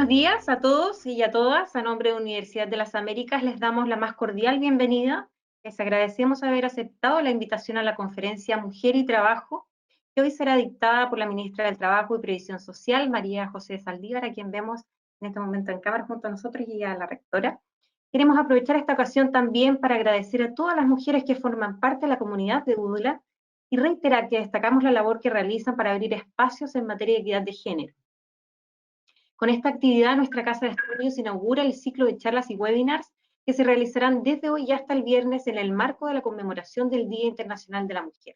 buenos días a todos y a todas. A nombre de Universidad de las Américas les damos la más cordial bienvenida. Les agradecemos haber aceptado la invitación a la conferencia Mujer y Trabajo, que hoy será dictada por la ministra del Trabajo y Previsión Social, María José Saldívar, a quien vemos en este momento en cámara junto a nosotros, y a la rectora. Queremos aprovechar esta ocasión también para agradecer a todas las mujeres que forman parte de la comunidad de UDLA y reiterar que destacamos la labor que realizan para abrir espacios en materia de equidad de género. Con esta actividad, nuestra Casa de Estudios inaugura el ciclo de charlas y webinars que se realizarán desde hoy y hasta el viernes en el marco de la conmemoración del Día Internacional de la Mujer.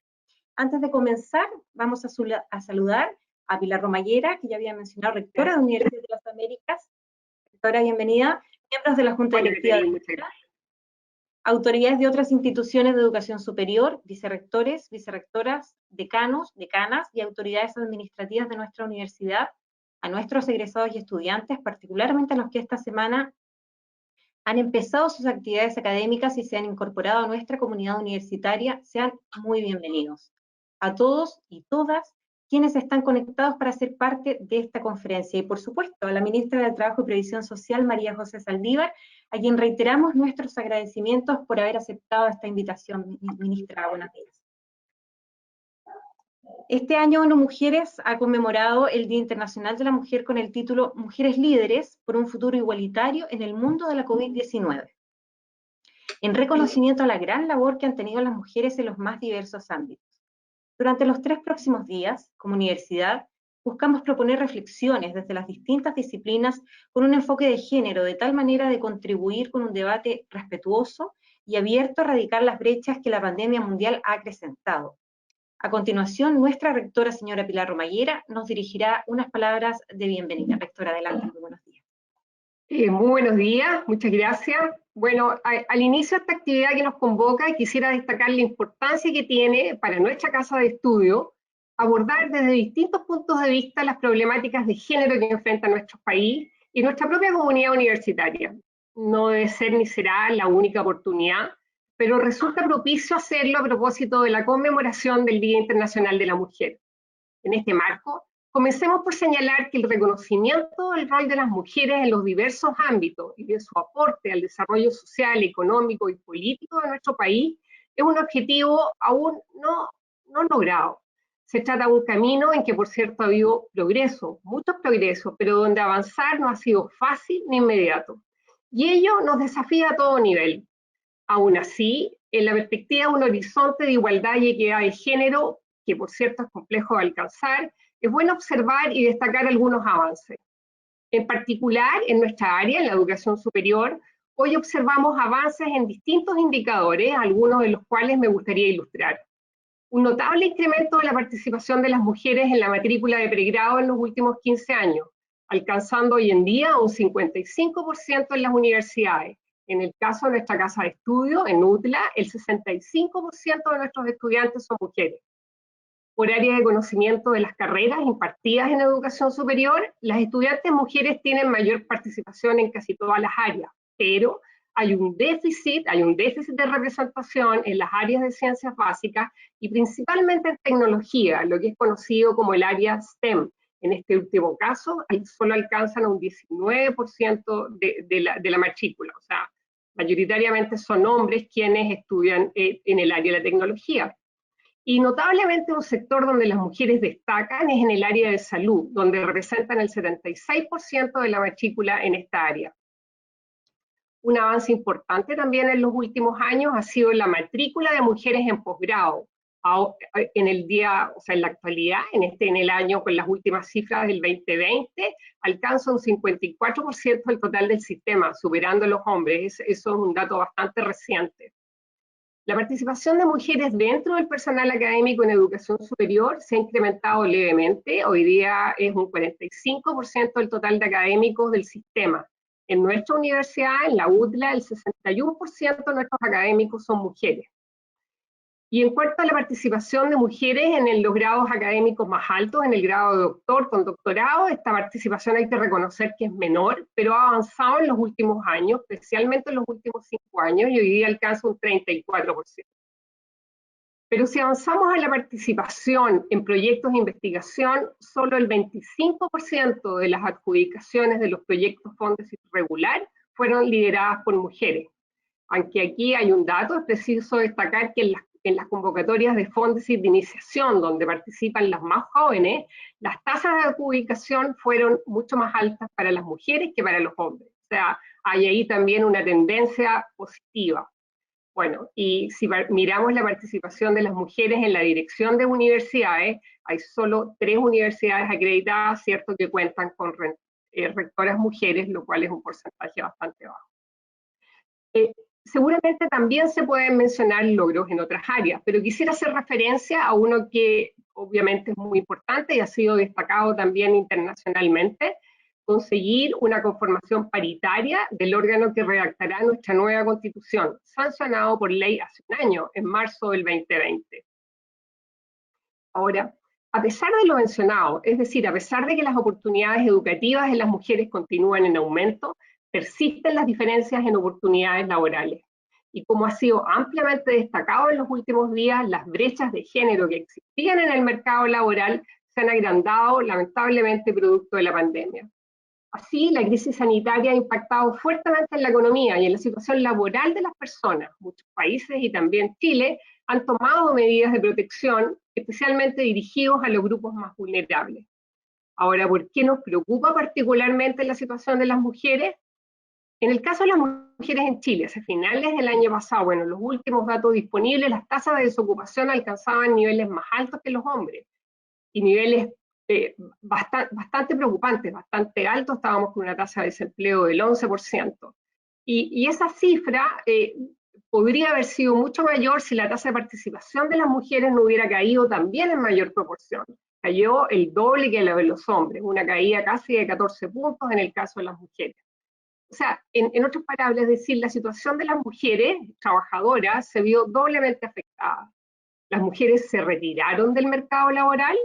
Antes de comenzar, vamos a saludar a Pilar Romallera, que ya había mencionado, rectora de la Universidad de las Américas. Rectora, bienvenida. Miembros de la Junta Directiva de UDLA, autoridades de otras instituciones de educación superior, vicerrectores, vicerrectoras, decanos, decanas y autoridades administrativas de nuestra universidad, a nuestros egresados y estudiantes, particularmente a los que esta semana han empezado sus actividades académicas y se han incorporado a nuestra comunidad universitaria, sean muy bienvenidos. A todos y todas quienes están conectados para ser parte de esta conferencia. Y por supuesto, a la ministra del Trabajo y Previsión Social, María José Saldívar, a quien reiteramos nuestros agradecimientos por haber aceptado esta invitación. Ministra, buenos días. Este año ONU Mujeres ha conmemorado el Día Internacional de la Mujer con el título Mujeres Líderes por un futuro igualitario en el mundo de la COVID-19, en reconocimiento a la gran labor que han tenido las mujeres en los más diversos ámbitos. Durante los 3 próximos días, como universidad, buscamos proponer reflexiones desde las distintas disciplinas con un enfoque de género, de tal manera de contribuir con un debate respetuoso y abierto a erradicar las brechas que la pandemia mundial ha acrecentado. A continuación, nuestra rectora, señora Pilar Romallera, nos dirigirá unas palabras de bienvenida. Rectora, adelante, muy buenos días. Muy buenos días, muchas gracias. Bueno, al inicio de esta actividad que nos convoca, quisiera destacar la importancia que tiene para nuestra casa de estudio abordar desde distintos puntos de vista las problemáticas de género que enfrenta nuestro país y nuestra propia comunidad universitaria. No debe ser ni será la única oportunidad, pero resulta propicio hacerlo a propósito de la conmemoración del Día Internacional de la Mujer. En este marco, comencemos por señalar que el reconocimiento del rol de las mujeres en los diversos ámbitos y de su aporte al desarrollo social, económico y político de nuestro país es un objetivo aún no logrado. Se trata de un camino en que, por cierto, ha habido progreso, muchos progresos, pero donde avanzar no ha sido fácil ni inmediato. Y ello nos desafía a todo nivel. Aún así, en la perspectiva de un horizonte de igualdad y equidad de género, que por cierto es complejo de alcanzar, es bueno observar y destacar algunos avances. En particular, en nuestra área, en la educación superior, hoy observamos avances en distintos indicadores, algunos de los cuales me gustaría ilustrar. Un notable incremento de la participación de las mujeres en la matrícula de pregrado en los últimos 15 años, alcanzando hoy en día un 55% en las universidades. En el caso de nuestra casa de estudio, en UDLA, el 65% de nuestros estudiantes son mujeres. Por área de conocimiento de las carreras impartidas en educación superior, las estudiantes mujeres tienen mayor participación en casi todas las áreas, pero hay un déficit de representación en las áreas de ciencias básicas y principalmente en tecnología, lo que es conocido como el área STEM. En este último caso, solo alcanzan un 19% de la matrícula, o sea, mayoritariamente son hombres quienes estudian en el área de la tecnología. Y notablemente un sector donde las mujeres destacan es en el área de salud, donde representan el 76% de la matrícula en esta área. Un avance importante también en los últimos años ha sido la matrícula de mujeres en posgrado. En el día, o sea, en la actualidad, en el año con las últimas cifras del 2020, alcanza un 54% del total del sistema, superando a los hombres. Eso es un dato bastante reciente. La participación de mujeres dentro del personal académico en educación superior se ha incrementado levemente. Hoy día es un 45% del total de académicos del sistema. En nuestra universidad, en la UDLA, el 61% de nuestros académicos son mujeres. Y en cuanto a la participación de mujeres en los grados académicos más altos, en el grado de doctor con doctorado, esta participación hay que reconocer que es menor, pero ha avanzado en los últimos años, especialmente en los últimos 5 años, y hoy día alcanza un 34%. Pero si avanzamos a la participación en proyectos de investigación, solo el 25% de las adjudicaciones de los proyectos Fondesit regular fueron lideradas por mujeres. Aunque aquí hay un dato, es preciso destacar que en las convocatorias de Fondesit de iniciación, donde participan las más jóvenes, las tasas de adjudicación fueron mucho más altas para las mujeres que para los hombres. O sea, hay ahí también una tendencia positiva. Bueno, y si miramos la participación de las mujeres en la dirección de universidades, hay solo 3 universidades acreditadas, cierto, que cuentan con rectoras mujeres, lo cual es un porcentaje bastante bajo. Seguramente también se pueden mencionar logros en otras áreas, pero quisiera hacer referencia a uno que obviamente es muy importante y ha sido destacado también internacionalmente: conseguir una conformación paritaria del órgano que redactará nuestra nueva Constitución, sancionado por ley hace un año, en marzo del 2020. Ahora, a pesar de lo mencionado, es decir, a pesar de que las oportunidades educativas en las mujeres continúan en aumento, persisten las diferencias en oportunidades laborales. Y como ha sido ampliamente destacado en los últimos días, las brechas de género que existían en el mercado laboral se han agrandado, lamentablemente, producto de la pandemia. Así, la crisis sanitaria ha impactado fuertemente en la economía y en la situación laboral de las personas. Muchos países, y también Chile, han tomado medidas de protección, especialmente dirigidos a los grupos más vulnerables. Ahora, ¿por qué nos preocupa particularmente la situación de las mujeres? En el caso de las mujeres en Chile, hacia finales del año pasado, bueno, los últimos datos disponibles, las tasas de desocupación alcanzaban niveles más altos que los hombres, y niveles bastante preocupantes, bastante altos. Estábamos con una tasa de desempleo del 11%. Y esa cifra podría haber sido mucho mayor si la tasa de participación de las mujeres no hubiera caído también en mayor proporción. Cayó el doble que la de los hombres, una caída casi de 14 puntos en el caso de las mujeres. O sea, en otras palabras, es decir, la situación de las mujeres trabajadoras se vio doblemente afectada. Las mujeres se retiraron del mercado laboral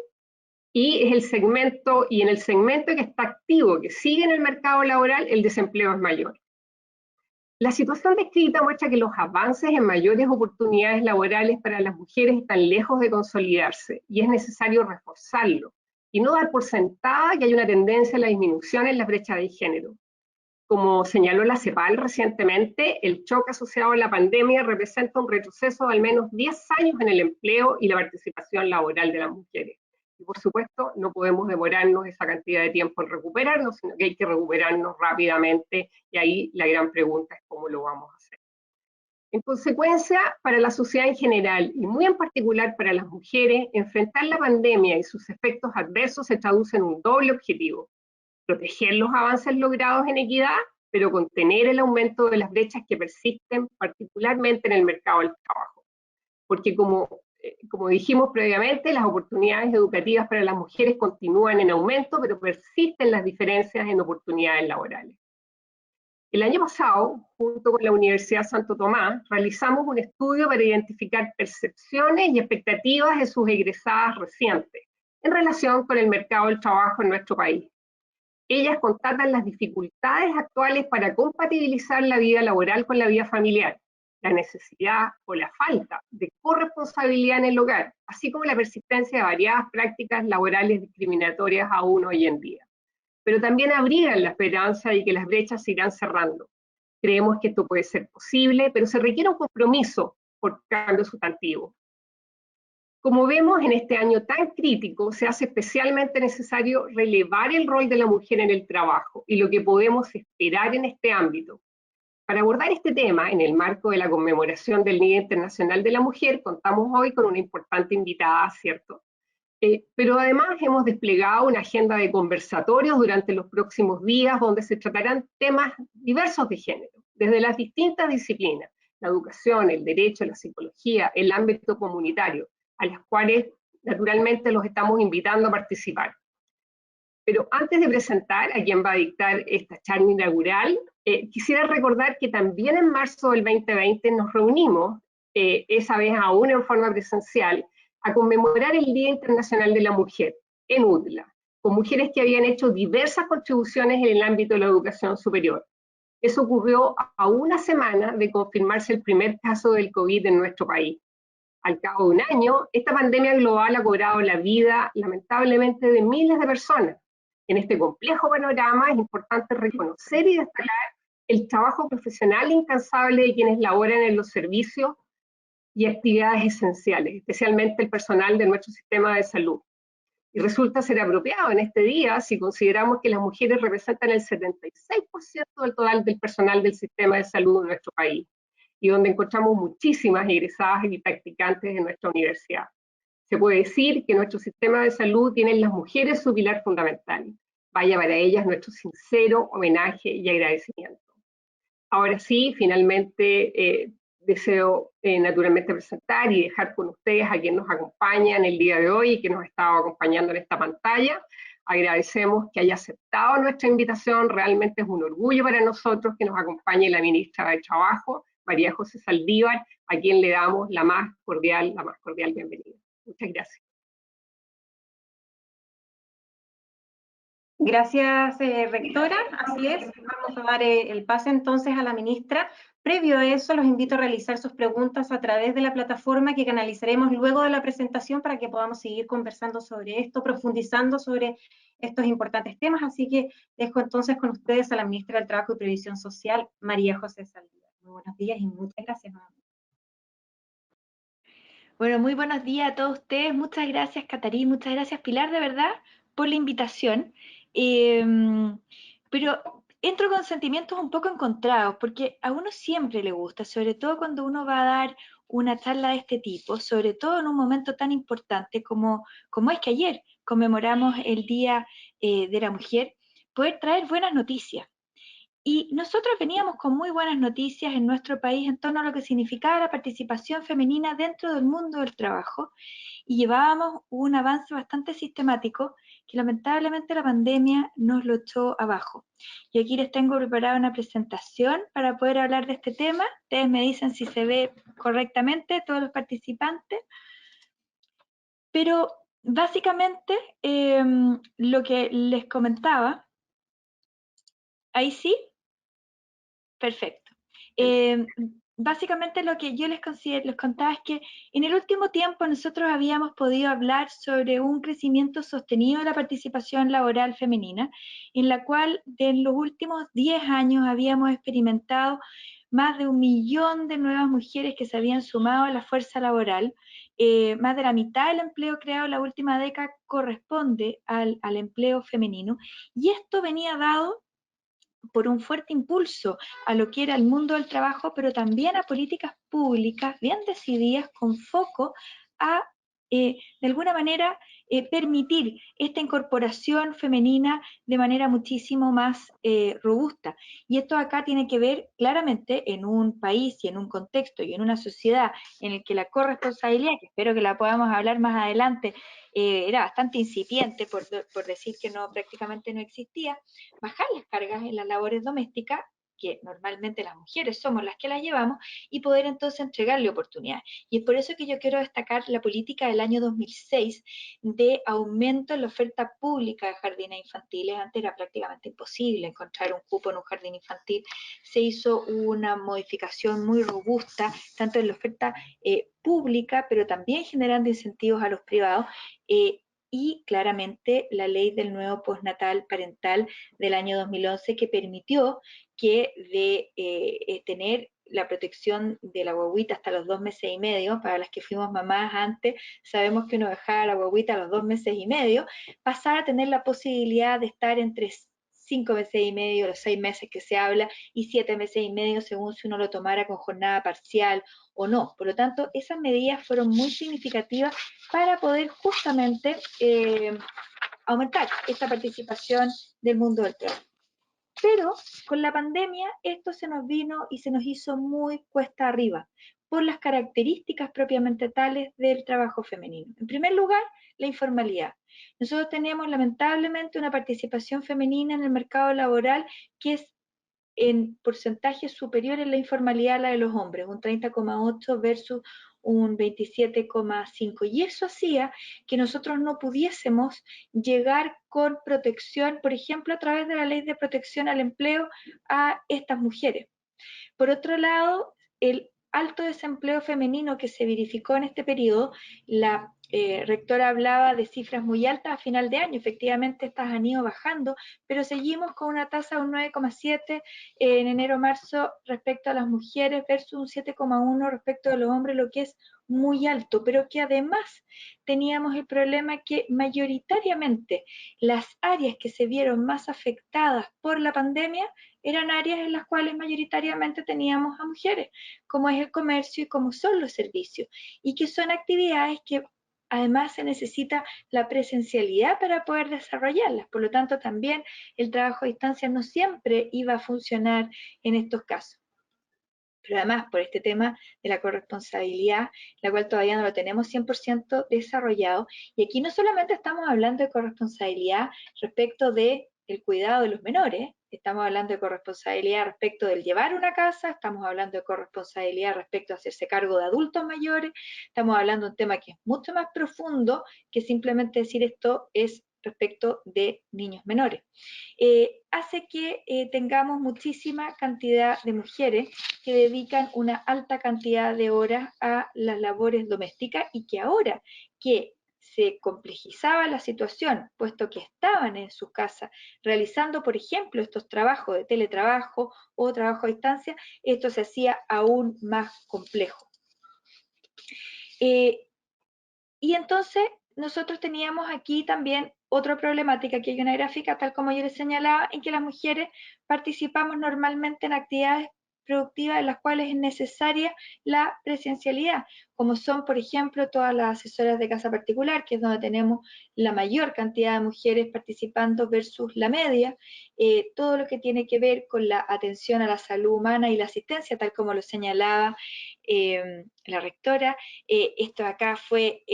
y en el segmento que está activo, que sigue en el mercado laboral, el desempleo es mayor. La situación descrita muestra que los avances en mayores oportunidades laborales para las mujeres están lejos de consolidarse y es necesario reforzarlo y no dar por sentada que hay una tendencia a la disminución en la brecha de género. Como señaló la CEPAL recientemente, el choque asociado a la pandemia representa un retroceso de al menos 10 años en el empleo y la participación laboral de las mujeres. Y por supuesto, no podemos demorarnos esa cantidad de tiempo en recuperarnos, sino que hay que recuperarnos rápidamente, y ahí la gran pregunta es cómo lo vamos a hacer. En consecuencia, para la sociedad en general, y muy en particular para las mujeres, enfrentar la pandemia y sus efectos adversos se traduce en un doble objetivo: proteger los avances logrados en equidad, pero contener el aumento de las brechas que persisten, particularmente en el mercado del trabajo. Porque como dijimos previamente, las oportunidades educativas para las mujeres continúan en aumento, pero persisten las diferencias en oportunidades laborales. El año pasado, junto con la Universidad Santo Tomás, realizamos un estudio para identificar percepciones y expectativas de sus egresadas recientes en relación con el mercado del trabajo en nuestro país. Ellas constatan las dificultades actuales para compatibilizar la vida laboral con la vida familiar, la necesidad o la falta de corresponsabilidad en el hogar, así como la persistencia de variadas prácticas laborales discriminatorias aún hoy en día. Pero también abrigan la esperanza de que las brechas se irán cerrando. Creemos que esto puede ser posible, pero se requiere un compromiso por cambio sustantivo. Como vemos, en este año tan crítico, se hace especialmente necesario relevar el rol de la mujer en el trabajo y lo que podemos esperar en este ámbito. Para abordar este tema, en el marco de la conmemoración del Día Internacional de la Mujer, contamos hoy con una importante invitada, ¿cierto? Pero además hemos desplegado una agenda de conversatorios durante los próximos días, donde se tratarán temas diversos de género, desde las distintas disciplinas: la educación, el derecho, la psicología, el ámbito comunitario, a las cuales naturalmente los estamos invitando a participar. Pero antes de presentar a quien va a dictar esta charla inaugural, quisiera recordar que también en marzo del 2020 nos reunimos, esa vez aún en forma presencial, a conmemorar el Día Internacional de la Mujer, en UTLA, con mujeres que habían hecho diversas contribuciones en el ámbito de la educación superior. Eso ocurrió a una semana de confirmarse el primer caso del COVID en nuestro país. al cabo de un año, esta pandemia global ha cobrado la vida, lamentablemente, de miles de personas. En este complejo panorama es importante reconocer y destacar el trabajo profesional incansable de quienes laboran en los servicios y actividades esenciales, especialmente el personal de nuestro sistema de salud. Y resulta ser apropiado en este día si consideramos que las mujeres representan el 76% del total del personal del sistema de salud de nuestro país, y donde encontramos muchísimas egresadas y practicantes en nuestra universidad. Se puede decir que nuestro sistema de salud tiene en las mujeres su pilar fundamental. Vaya para ellas nuestro sincero homenaje y agradecimiento. Ahora sí, finalmente deseo naturalmente presentar y dejar con ustedes a quien nos acompaña en el día de hoy y que nos ha estado acompañando en esta pantalla. Agradecemos que haya aceptado nuestra invitación, realmente es un orgullo para nosotros que nos acompañe la ministra de Trabajo, María José Saldívar, a quien le damos la más cordial bienvenida. Muchas gracias. Gracias, rectora. Así es, vamos a dar el pase entonces a la ministra. Previo a eso, los invito a realizar sus preguntas a través de la plataforma que canalizaremos luego de la presentación para que podamos seguir conversando sobre esto, profundizando sobre estos importantes temas. Así que dejo entonces con ustedes a la ministra del Trabajo y Previsión Social, María José Saldívar. Muy buenos días y muchas gracias. Bueno, muy buenos días a todos ustedes. Muchas gracias, Catarí. Muchas gracias, Pilar, de verdad, por la invitación. Pero entro con sentimientos un poco encontrados, porque a uno siempre le gusta, sobre todo cuando uno va a dar una charla de este tipo, sobre todo en un momento tan importante como es que ayer conmemoramos el Día de la Mujer, poder traer buenas noticias. Y nosotros veníamos con muy buenas noticias en nuestro país en torno a lo que significaba la participación femenina dentro del mundo del trabajo y llevábamos un avance bastante sistemático que lamentablemente la pandemia nos lo echó abajo. Y aquí les tengo preparada una presentación para poder hablar de este tema. Ustedes me dicen si se ve correctamente todos los participantes. Pero básicamente lo que les comentaba, ahí sí. Perfecto. Básicamente lo que yo les contaba es que en el último tiempo nosotros habíamos podido hablar sobre un crecimiento sostenido de la participación laboral femenina, en la cual en los últimos 10 años habíamos experimentado más de 1 millón de nuevas mujeres que se habían sumado a la fuerza laboral. Más de la mitad del empleo creado en la última década corresponde al empleo femenino, y esto venía dado por un fuerte impulso a lo que era el mundo del trabajo, pero también a políticas públicas bien decididas con foco a, de alguna manera, permitir esta incorporación femenina de manera muchísimo más robusta. Y esto acá tiene que ver claramente en un país y en un contexto y en una sociedad en el que la corresponsabilidad, que espero que la podamos hablar más adelante, era bastante incipiente, por decir que no, prácticamente no existía, bajar las cargas en las labores domésticas, que normalmente las mujeres somos las que las llevamos, y poder entonces entregarle oportunidades. Y es por eso que yo quiero destacar la política del año 2006 de aumento en la oferta pública de jardines infantiles. Antes era prácticamente imposible encontrar un cupo en un jardín infantil. Se hizo una modificación muy robusta, tanto en la oferta pública, pero también generando incentivos a los privados, y claramente la ley del nuevo postnatal parental del año 2011 que permitió que de tener la protección de la guaguita hasta los 2 meses y medio, para las que fuimos mamás antes, sabemos que uno dejaba la guaguita a los 2 meses y medio, pasar a tener la posibilidad de estar entre 5 meses y medio, los 6 meses que se habla, y 7 meses y medio según si uno lo tomara con jornada parcial o no. Por lo tanto, esas medidas fueron muy significativas para poder justamente aumentar esta participación del mundo del trabajo. Pero con la pandemia esto se nos vino y se nos hizo muy cuesta arriba por las características propiamente tales del trabajo femenino. En primer lugar, la informalidad. Nosotros tenemos lamentablemente una participación femenina en el mercado laboral que es en porcentajes superiores en la informalidad a la de los hombres, un 30,8 versus un 27,5, y eso hacía que nosotros no pudiésemos llegar con protección, por ejemplo, a través de la ley de protección al empleo a estas mujeres. Por otro lado, alto desempleo femenino que se verificó en este periodo, la rectora hablaba de cifras muy altas a final de año. Efectivamente, estas han ido bajando, pero seguimos con una tasa de un 9,7 en enero-marzo respecto a las mujeres versus un 7,1 respecto a los hombres, lo que es muy alto, pero que además teníamos el problema que mayoritariamente las áreas que se vieron más afectadas por la pandemia eran áreas en las cuales mayoritariamente teníamos a mujeres, como es el comercio y como son los servicios, y que son actividades que además se necesita la presencialidad para poder desarrollarlas. Por lo tanto, también el trabajo a distancia no siempre iba a funcionar en estos casos. Pero además, por este tema de la corresponsabilidad, la cual todavía no lo tenemos 100% desarrollado, y aquí no solamente estamos hablando de corresponsabilidad respecto del cuidado de los menores, estamos hablando de corresponsabilidad respecto del llevar una casa, estamos hablando de corresponsabilidad respecto a hacerse cargo de adultos mayores, estamos hablando de un tema que es mucho más profundo que simplemente decir esto es respecto de niños menores. Hace que tengamos muchísima cantidad de mujeres que dedican una alta cantidad de horas a las labores domésticas y que ahora que se complejizaba la situación, puesto que estaban en sus casas realizando, por ejemplo, estos trabajos de teletrabajo o trabajo a distancia, esto se hacía aún más complejo. Y entonces nosotros teníamos aquí también otra problemática, que hay una gráfica, tal como yo les señalaba, en que las mujeres participamos normalmente en actividades productivas en las cuales es necesaria la presencialidad, como son, por ejemplo, todas las asesoras de casa particular, que es donde tenemos la mayor cantidad de mujeres participando versus la media, todo lo que tiene que ver con la atención a la salud humana y la asistencia, tal como lo señalaba la rectora. Esto acá fue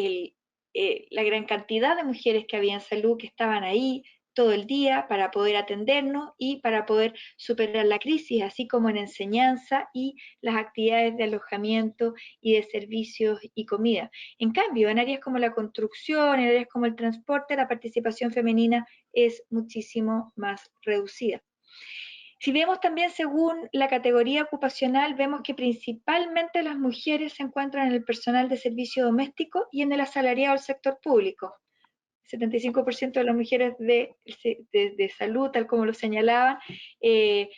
la gran cantidad de mujeres que había en salud que estaban ahí todo el día para poder atendernos y para poder superar la crisis, así como en enseñanza y las actividades de alojamiento y de servicios y comida. En cambio, en áreas como la construcción, en áreas como el transporte, la participación femenina es muchísimo más reducida. Si vemos también según la categoría ocupacional, vemos que principalmente las mujeres se encuentran en el personal de servicio doméstico y en el asalariado del sector público. 75% de las mujeres de salud, tal como lo señalaban,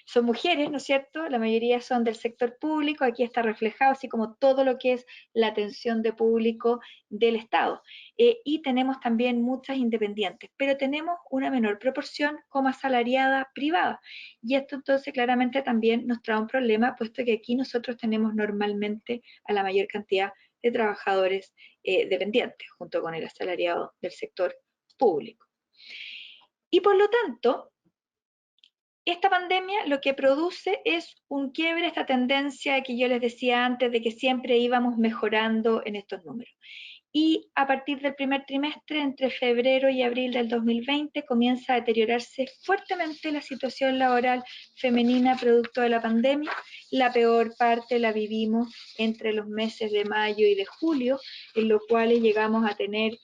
son mujeres, ¿no es cierto? La mayoría son del sector público, aquí está reflejado, así como todo lo que es la atención de público del Estado. Y tenemos también muchas independientes, pero tenemos una menor proporción como asalariada privada. Y esto entonces claramente también nos trae un problema, puesto que aquí nosotros tenemos normalmente a la mayor cantidad de trabajadores dependientes, junto con el asalariado del sector público. Y por lo tanto, esta pandemia lo que produce es un quiebre, esta tendencia que yo les decía antes de que siempre íbamos mejorando en estos números. Y a partir del primer trimestre, entre febrero y abril del 2020, comienza a deteriorarse fuertemente la situación laboral femenina producto de la pandemia. La peor parte la vivimos entre los meses de mayo y de julio, en los cuales llegamos a tener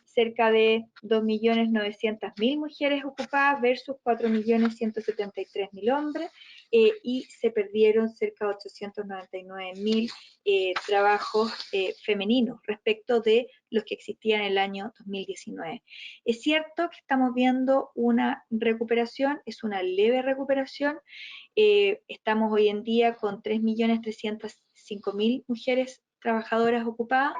cerca de 2.900.000 mujeres ocupadas versus 4.173.000 hombres, y se perdieron cerca de 899.000 trabajos femeninos respecto de los que existían en el año 2019. Es cierto que estamos viendo una recuperación, es una leve recuperación. Estamos hoy en día con 3.305.000 mujeres trabajadoras ocupadas.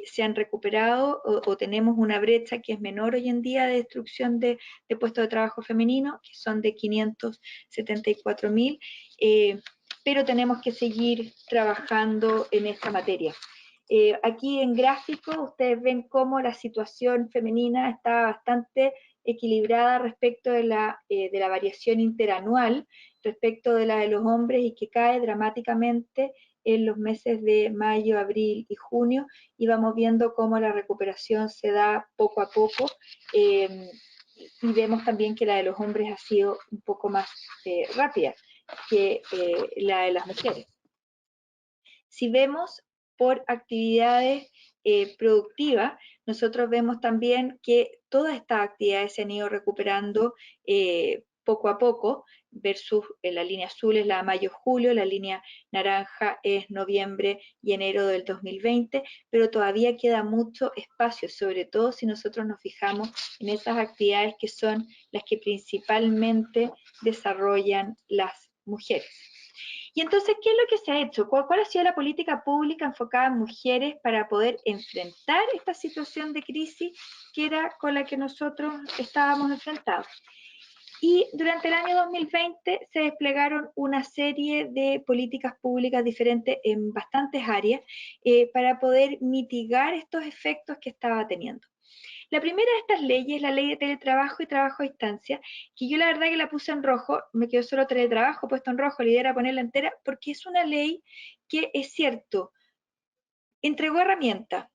Se han recuperado o tenemos una brecha que es menor hoy en día de destrucción de puestos de trabajo femenino, que son de 574.000, pero tenemos que seguir trabajando en esta materia. Aquí en gráfico ustedes ven cómo la situación femenina está bastante equilibrada respecto de la variación interanual, respecto de la de los hombres, y que cae dramáticamente en los meses de mayo, abril y junio, y vamos viendo cómo la recuperación se da poco a poco, y vemos también que la de los hombres ha sido un poco más rápida que la de las mujeres. Si vemos por actividades productivas, nosotros vemos también que todas estas actividades se han ido recuperando poco a poco, versus la línea azul es la mayo-julio, la línea naranja es noviembre y enero del 2020, pero todavía queda mucho espacio, sobre todo si nosotros nos fijamos en esas actividades que son las que principalmente desarrollan las mujeres. Y entonces, ¿qué es lo que se ha hecho? ¿Cuál ha sido la política pública enfocada en mujeres para poder enfrentar esta situación de crisis que era con la que nosotros estábamos enfrentados? Y durante el año 2020 se desplegaron una serie de políticas públicas diferentes en bastantes áreas para poder mitigar estos efectos que estaba teniendo. La primera de estas leyes es la ley de teletrabajo y trabajo a distancia, que yo la verdad que la puse en rojo, me quedó solo teletrabajo puesto en rojo, la idea era ponerla entera, porque es una ley que es cierto, entregó herramientas,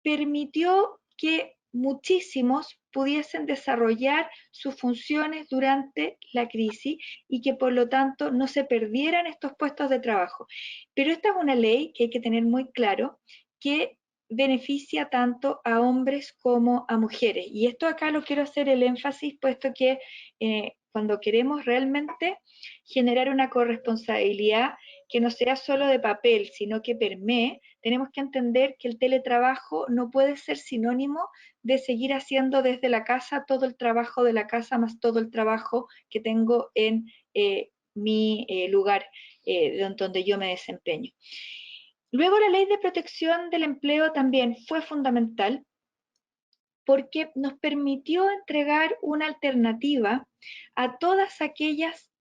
permitió que muchísimos pudiesen desarrollar sus funciones durante la crisis y que por lo tanto no se perdieran estos puestos de trabajo. Pero esta es una ley que hay que tener muy claro que beneficia tanto a hombres como a mujeres. Y esto acá lo quiero hacer el énfasis, puesto que cuando queremos realmente generar una corresponsabilidad que no sea solo de papel, sino que permee, tenemos que entender que el teletrabajo no puede ser sinónimo de seguir haciendo desde la casa todo el trabajo de la casa más todo el trabajo que tengo en mi lugar donde yo me desempeño. Luego la ley de protección del empleo también fue fundamental porque nos permitió entregar una alternativa a todas aquellas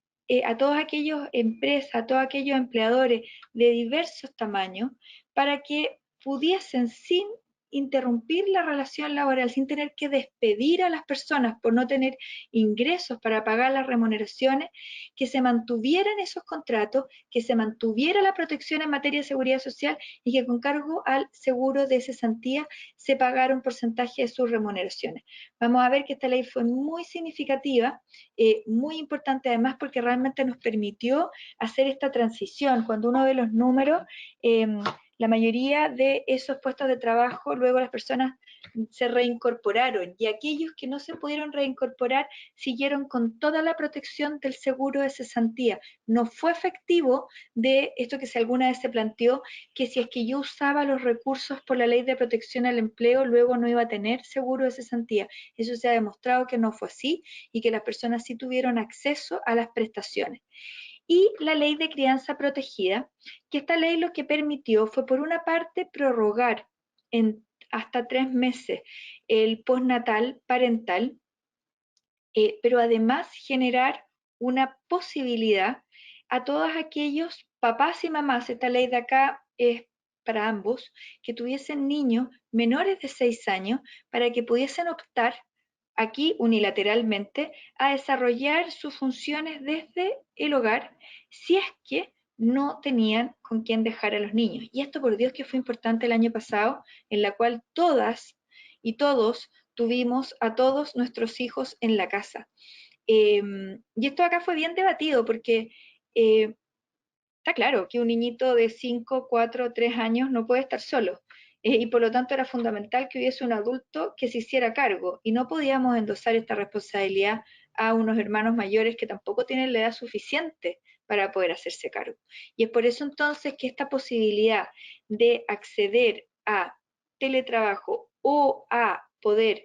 a todas aquellas empresas, a todos aquellos empleadores de diversos tamaños, para que pudiesen sin interrumpir la relación laboral, sin tener que despedir a las personas por no tener ingresos para pagar las remuneraciones, que se mantuvieran esos contratos, que se mantuviera la protección en materia de seguridad social y que con cargo al seguro de cesantía se pagara un porcentaje de sus remuneraciones. Vamos a ver que esta ley fue muy significativa, muy importante además porque realmente nos permitió hacer esta transición. Cuando uno ve los números, la mayoría de esos puestos de trabajo, luego las personas se reincorporaron y aquellos que no se pudieron reincorporar siguieron con toda la protección del seguro de cesantía. No fue efectivo de esto que alguna vez se planteó, que si es que yo usaba los recursos por la ley de protección al empleo, luego no iba a tener seguro de cesantía. Eso se ha demostrado que no fue así y que las personas sí tuvieron acceso a las prestaciones. Y la ley de crianza protegida, que esta ley lo que permitió fue por una parte prorrogar en hasta 3 meses el postnatal parental, pero además generar una posibilidad a todos aquellos papás y mamás, esta ley de acá es para ambos, que tuviesen niños menores de 6 años para que pudiesen optar aquí unilateralmente a desarrollar sus funciones desde el hogar si es que no tenían con quién dejar a los niños. Y esto por Dios que fue importante el año pasado, en la cual todas y todos tuvimos a todos nuestros hijos en la casa. Y esto acá fue bien debatido porque está claro que un niñito de 5, 4, 3 años no puede estar solo. Y por lo tanto era fundamental que hubiese un adulto que se hiciera cargo y no podíamos endosar esta responsabilidad a unos hermanos mayores que tampoco tienen la edad suficiente para poder hacerse cargo. Y es por eso entonces que esta posibilidad de acceder a teletrabajo o a poder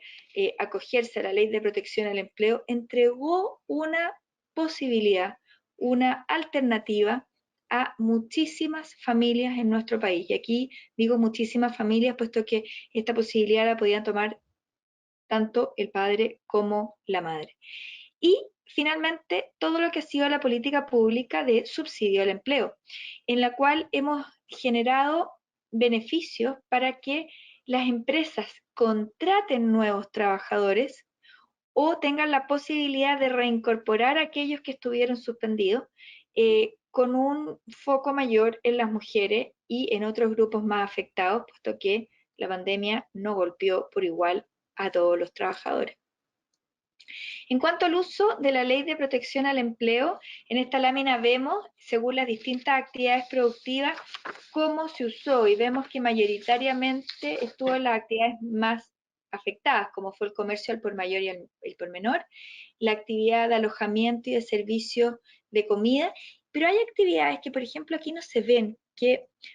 acogerse a la ley de protección al empleo entregó una posibilidad, una alternativa a muchísimas familias en nuestro país. Y aquí digo muchísimas familias, puesto que esta posibilidad la podían tomar tanto el padre como la madre. Y finalmente, todo lo que ha sido la política pública de subsidio al empleo, en la cual hemos generado beneficios para que las empresas contraten nuevos trabajadores o tengan la posibilidad de reincorporar a aquellos que estuvieron suspendidos, con un foco mayor en las mujeres y en otros grupos más afectados, puesto que la pandemia no golpeó por igual a todos los trabajadores. En cuanto al uso de la Ley de Protección al Empleo, en esta lámina vemos, según las distintas actividades productivas, cómo se usó y vemos que mayoritariamente estuvo en las actividades más afectadas, como fue el comercio al por mayor y el por menor, la actividad de alojamiento y de servicio de comida, pero hay actividades que, por ejemplo, aquí no se ven,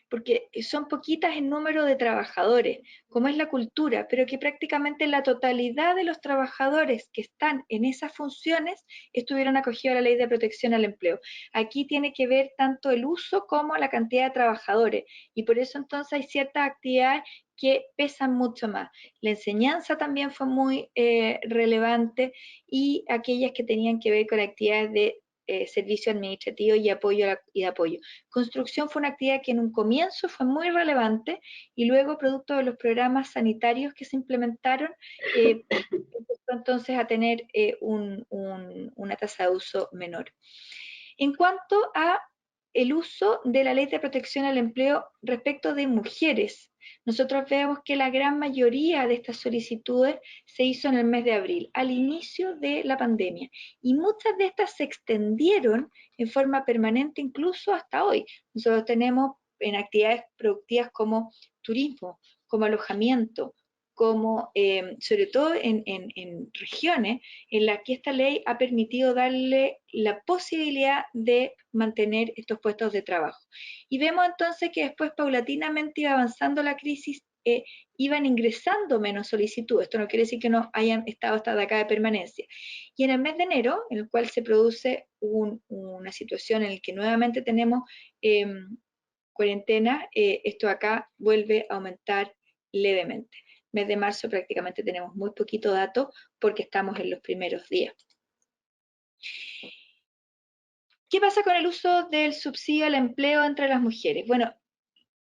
porque son poquitas en número de trabajadores, como es la cultura, pero que prácticamente la totalidad de los trabajadores que están en esas funciones estuvieron acogidos a la Ley de Protección al Empleo. Aquí tiene que ver tanto el uso como la cantidad de trabajadores, y por eso entonces hay ciertas actividades que pesan mucho más. La enseñanza también fue muy relevante, y aquellas que tenían que ver con actividades de servicio administrativo y de apoyo. Construcción fue una actividad que en un comienzo fue muy relevante, y luego, producto de los programas sanitarios que se implementaron, empezó entonces a tener una tasa de uso menor. En cuanto a el uso de la Ley de Protección al Empleo respecto de mujeres, nosotros vemos que la gran mayoría de estas solicitudes se hizo en el mes de abril, al inicio de la pandemia, y muchas de estas se extendieron en forma permanente incluso hasta hoy. Nosotros tenemos en actividades productivas como turismo, como alojamiento, como sobre todo en regiones en las que esta ley ha permitido darle la posibilidad de mantener estos puestos de trabajo. Y vemos entonces que después paulatinamente iba avanzando la crisis, iban ingresando menos solicitudes. Esto no quiere decir que no hayan estado hasta de acá de permanencia. Y en el mes de enero, en el cual se produce una situación en la que nuevamente tenemos cuarentena, esto acá vuelve a aumentar levemente. Mes de marzo prácticamente tenemos muy poquito dato porque estamos en los primeros días. ¿Qué pasa con el uso del subsidio al empleo entre las mujeres? Bueno,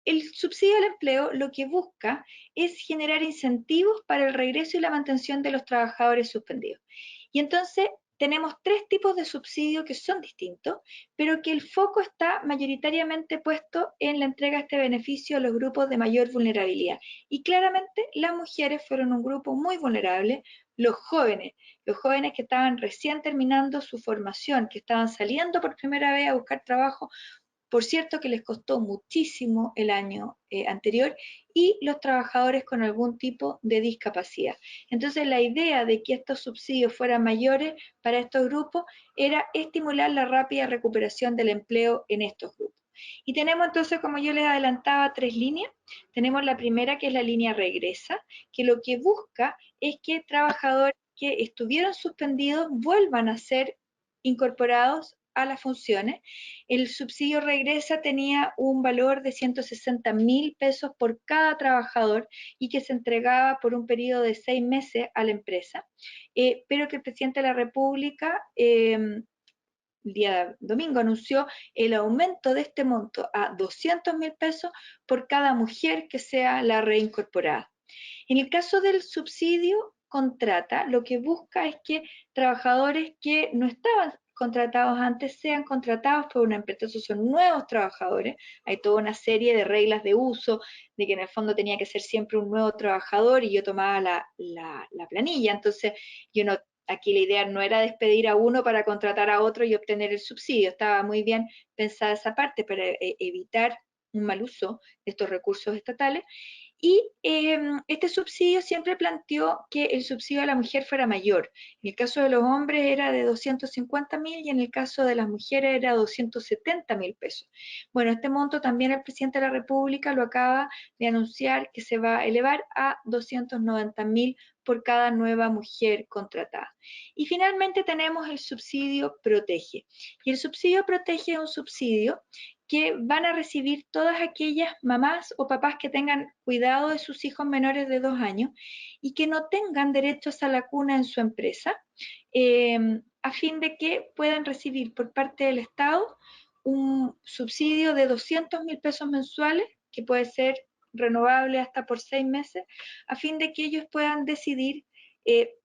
el subsidio al empleo lo que busca es generar incentivos para el regreso y la mantención de los trabajadores suspendidos. Y entonces tenemos tres tipos de subsidio que son distintos, pero que el foco está mayoritariamente puesto en la entrega de este beneficio a los grupos de mayor vulnerabilidad. Y claramente las mujeres fueron un grupo muy vulnerable, los jóvenes que estaban recién terminando su formación, que estaban saliendo por primera vez a buscar trabajo, por cierto que les costó muchísimo el año anterior, y los trabajadores con algún tipo de discapacidad. Entonces la idea de que estos subsidios fueran mayores para estos grupos era estimular la rápida recuperación del empleo en estos grupos. Y tenemos entonces, como yo les adelantaba, tres líneas. Tenemos la primera, que es la línea regresa, que lo que busca es que trabajadores que estuvieron suspendidos vuelvan a ser incorporados a las funciones. El subsidio regresa tenía un valor de 160.000 pesos por cada trabajador, y que se entregaba por un periodo de 6 meses a la empresa, pero que el presidente de la República el día domingo anunció el aumento de este monto a 200.000 pesos por cada mujer que sea la reincorporada. En el caso del subsidio contrata, lo que busca es que trabajadores que no estaban contratados antes sean contratados por una empresa. Esos son nuevos trabajadores. Hay toda una serie de reglas de uso, de que en el fondo tenía que ser siempre un nuevo trabajador, y yo tomaba la planilla. Entonces, aquí la idea no era despedir a uno para contratar a otro y obtener el subsidio. Estaba muy bien pensada esa parte para evitar un mal uso de estos recursos estatales. Y este subsidio siempre planteó que el subsidio a la mujer fuera mayor. En el caso de los hombres era de 250.000, y en el caso de las mujeres era 270.000 pesos. Bueno, este monto también el presidente de la República lo acaba de anunciar, que se va a elevar a 290.000 por cada nueva mujer contratada. Y finalmente tenemos el subsidio Protege. Y el subsidio Protege es un subsidio que van a recibir todas aquellas mamás o papás que tengan cuidado de sus hijos menores de 2 años y que no tengan derechos a la cuna en su empresa, a fin de que puedan recibir por parte del Estado un subsidio de 200.000 pesos mensuales, que puede ser renovable hasta por 6 meses, a fin de que ellos puedan decidir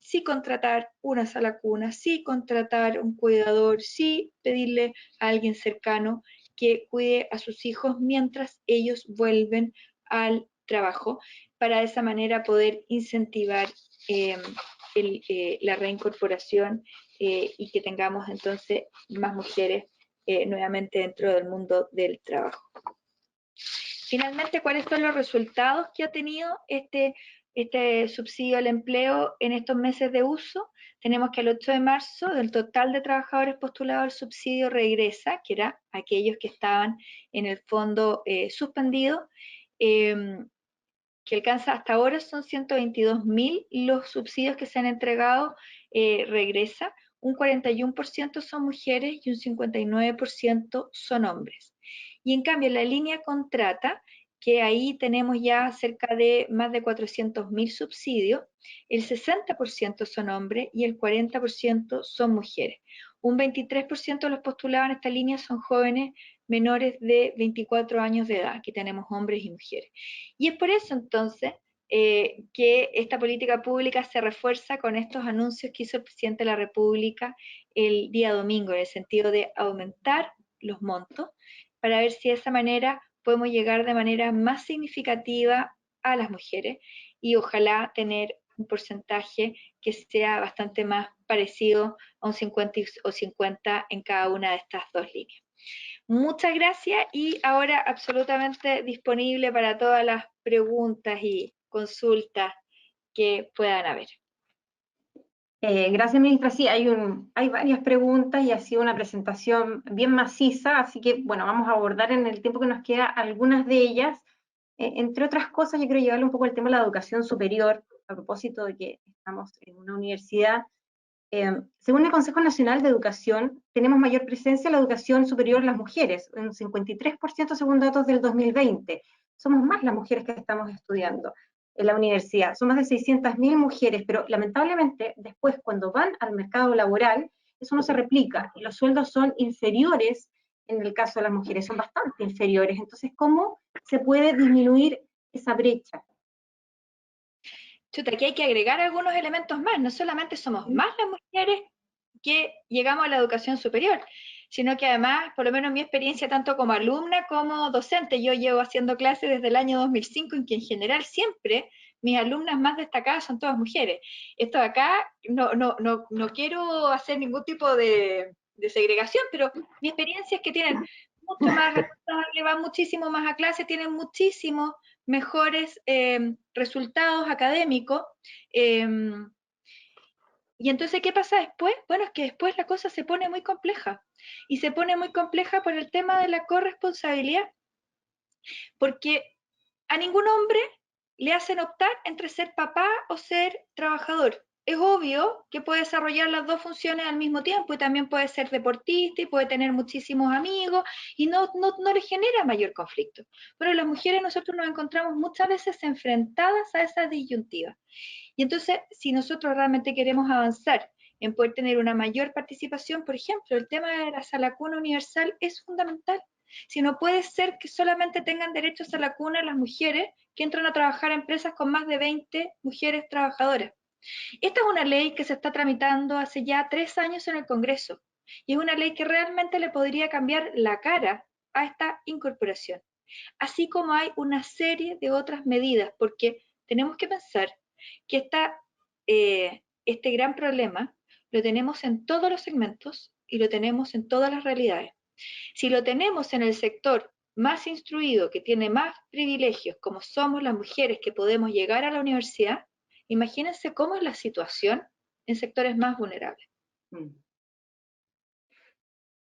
si contratar una sala cuna, si contratar un cuidador, si pedirle a alguien cercano que cuide a sus hijos mientras ellos vuelven al trabajo, para de esa manera poder incentivar la reincorporación, y que tengamos entonces más mujeres nuevamente dentro del mundo del trabajo. Finalmente, ¿cuáles son los resultados que ha tenido este este subsidio al empleo en estos meses de uso. Tenemos que al 8 de marzo, del total de trabajadores postulados al subsidio regresa, que eran aquellos que estaban en el fondo suspendido, que alcanza hasta ahora son 122.000 los subsidios que se han entregado, regresa. Un 41% son mujeres y un 59% son hombres. Y en cambio, la línea contrata, que ahí tenemos ya cerca de más de 400.000 subsidios, el 60% son hombres y el 40% son mujeres. Un 23% de los postulados en esta línea son jóvenes menores de 24 años de edad. Aquí tenemos hombres y mujeres. Y es por eso entonces que esta política pública se refuerza con estos anuncios que hizo el presidente de la República el día domingo, en el sentido de aumentar los montos para ver si de esa manera podemos llegar de manera más significativa a las mujeres y ojalá tener un porcentaje que sea bastante más parecido a un 50 o 50 en cada una de estas dos líneas. Muchas gracias y ahora absolutamente disponible para todas las preguntas y consultas que puedan haber. Gracias, ministra. Sí, hay varias preguntas y ha sido una presentación bien maciza, así que, bueno, vamos a abordar en el tiempo que nos queda algunas de ellas. Entre otras cosas, yo quiero llevarle un poco el tema de la educación superior, a propósito de que estamos en una universidad. Según el Consejo Nacional de Educación, tenemos mayor presencia en la educación superior las mujeres, un 53% según datos del 2020. Somos más las mujeres que estamos estudiando en la universidad. Son más de 600.000 mujeres, pero lamentablemente después cuando van al mercado laboral, eso no se replica y los sueldos son inferiores en el caso de las mujeres, son bastante inferiores. Entonces, ¿cómo se puede disminuir esa brecha? Chuta, aquí hay que agregar algunos elementos más. No solamente somos más las mujeres que llegamos a la educación superior, sino que además, por lo menos mi experiencia tanto como alumna como docente, yo llevo haciendo clases desde el año 2005, en que en general siempre mis alumnas más destacadas son todas mujeres. Esto de acá, no quiero hacer ningún tipo de segregación, pero mi experiencia es que tienen mucho más responsable, van muchísimo más a clase, tienen muchísimos mejores resultados académicos. Y entonces, ¿qué pasa después? Bueno, es que después la cosa se pone muy compleja. Y se pone muy compleja por el tema de la corresponsabilidad. Porque a ningún hombre le hacen optar entre ser papá o ser trabajador. Es obvio que puede desarrollar las dos funciones al mismo tiempo y también puede ser deportista y puede tener muchísimos amigos y no le genera mayor conflicto. Pero las mujeres nosotros nos encontramos muchas veces enfrentadas a esa disyuntiva. Y entonces, si nosotros realmente queremos avanzar en poder tener una mayor participación, por ejemplo, el tema de la sala cuna universal es fundamental. Si no puede ser que solamente tengan derechos a la cuna las mujeres que entran a trabajar en empresas con más de 20 mujeres trabajadoras. Esta es una ley que se está tramitando hace ya 3 años en el Congreso y es una ley que realmente le podría cambiar la cara a esta incorporación. Así como hay una serie de otras medidas, porque tenemos que pensar que este gran problema lo tenemos en todos los segmentos y lo tenemos en todas las realidades. Si lo tenemos en el sector más instruido, que tiene más privilegios, como somos las mujeres que podemos llegar a la universidad, imagínense cómo es la situación en sectores más vulnerables.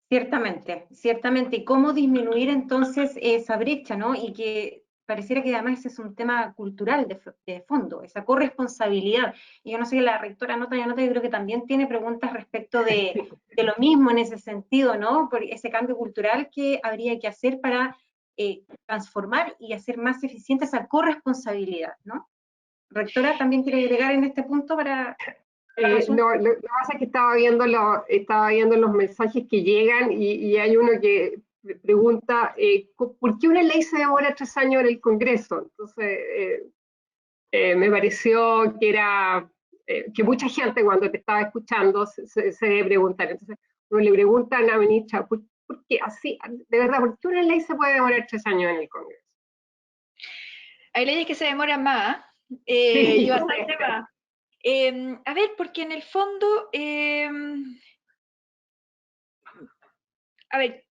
Ciertamente, ciertamente. ¿Y cómo disminuir entonces esa brecha, ¿no? Y que pareciera que además ese es un tema cultural de fondo, esa corresponsabilidad. Y yo no sé que la rectora yo creo que también tiene preguntas respecto de lo mismo en ese sentido, ¿no? Por ese cambio cultural que habría que hacer para transformar y hacer más eficiente esa corresponsabilidad, ¿no? Rectora, ¿también quiere agregar en este punto para... No, lo que pasa es que estaba viendo los mensajes que llegan y hay uno que pregunta ¿por qué una ley se demora 3 años en el Congreso? Entonces, me pareció que era que mucha gente cuando te estaba escuchando se debe preguntar. Entonces, uno le pregunta a la ministra, ¿por qué así? De verdad, ¿por qué una ley se puede demorar 3 años en el Congreso? Hay leyes que se demoran más, Sí, y bastante más. A ver, porque en el fondo, a ver,